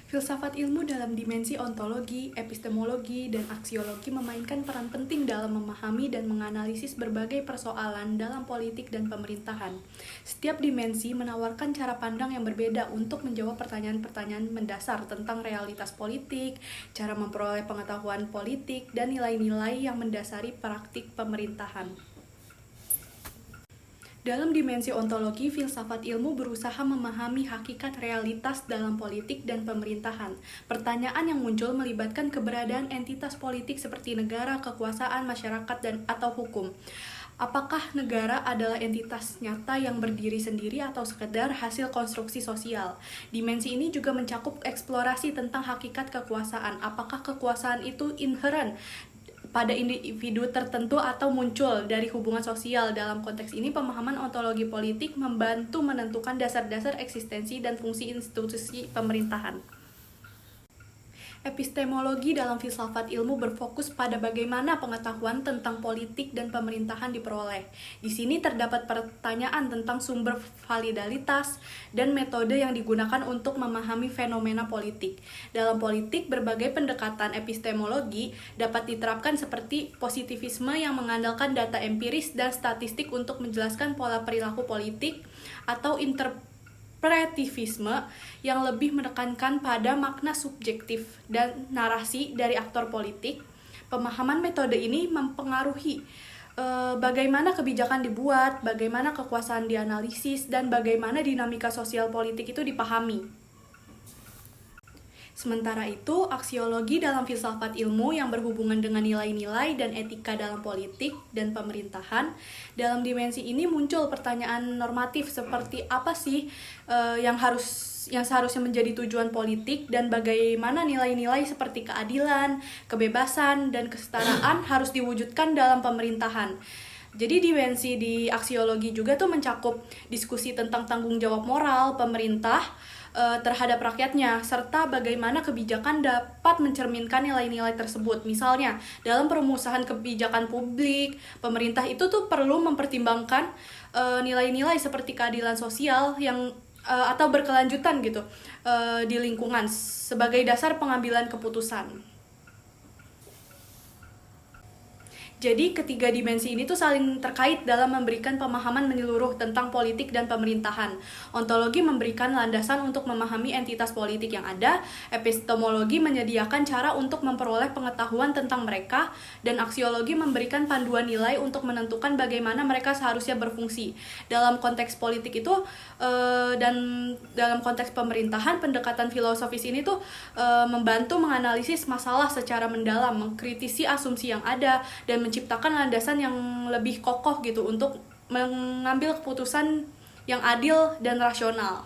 Filsafat ilmu dalam dimensi ontologi, epistemologi, dan aksiologi memainkan peran penting dalam memahami dan menganalisis berbagai persoalan dalam politik dan pemerintahan. Setiap dimensi menawarkan cara pandang yang berbeda untuk menjawab pertanyaan-pertanyaan mendasar tentang realitas politik, cara memperoleh pengetahuan politik, dan nilai-nilai yang mendasari praktik pemerintahan. Dalam dimensi ontologi, filsafat ilmu berusaha memahami hakikat realitas dalam politik dan pemerintahan. Pertanyaan yang muncul melibatkan keberadaan entitas politik seperti negara, kekuasaan, masyarakat, atau hukum. Apakah negara adalah entitas nyata yang berdiri sendiri atau sekedar hasil konstruksi sosial? Dimensi ini juga mencakup eksplorasi tentang hakikat kekuasaan. Apakah kekuasaan itu inherent pada individu tertentu atau muncul dari hubungan sosial? Dalam konteks ini, pemahaman ontologi politik membantu menentukan dasar-dasar eksistensi dan fungsi institusi pemerintahan. Epistemologi dalam filsafat ilmu berfokus pada bagaimana pengetahuan tentang politik dan pemerintahan diperoleh. Di sini terdapat pertanyaan tentang sumber validalitas dan metode yang digunakan untuk memahami fenomena politik. Dalam politik, berbagai pendekatan epistemologi dapat diterapkan seperti positivisme yang mengandalkan data empiris dan statistik untuk menjelaskan pola perilaku politik, atau interpretivisme yang lebih menekankan pada makna subjektif dan narasi dari aktor politik. Pemahaman metode ini mempengaruhi bagaimana kebijakan dibuat, bagaimana kekuasaan dianalisis, dan bagaimana dinamika sosial politik itu dipahami. Sementara itu, aksiologi dalam filsafat ilmu yang berhubungan dengan nilai-nilai dan etika dalam politik dan pemerintahan. Dalam dimensi ini muncul pertanyaan normatif seperti apa sih yang seharusnya menjadi tujuan politik, dan bagaimana nilai-nilai seperti keadilan, kebebasan, dan kesetaraan harus diwujudkan dalam pemerintahan. Jadi dimensi di aksiologi juga tuh mencakup diskusi tentang tanggung jawab moral pemerintah terhadap rakyatnya, serta bagaimana kebijakan dapat mencerminkan nilai-nilai tersebut. Misalnya, dalam perumusan kebijakan publik, pemerintah itu tuh perlu mempertimbangkan nilai-nilai seperti keadilan sosial yang atau berkelanjutan gitu di lingkungan sebagai dasar pengambilan keputusan. Jadi ketiga dimensi ini tuh saling terkait dalam memberikan pemahaman menyeluruh tentang politik dan pemerintahan. Ontologi memberikan landasan untuk memahami entitas politik yang ada, epistemologi menyediakan cara untuk memperoleh pengetahuan tentang mereka, dan aksiologi memberikan panduan nilai untuk menentukan bagaimana mereka seharusnya berfungsi. Dalam konteks politik itu dan dalam konteks pemerintahan, pendekatan filosofis ini tuh membantu menganalisis masalah secara mendalam, mengkritisi asumsi yang ada, dan menciptakan landasan yang lebih kokoh gitu untuk mengambil keputusan yang adil dan rasional.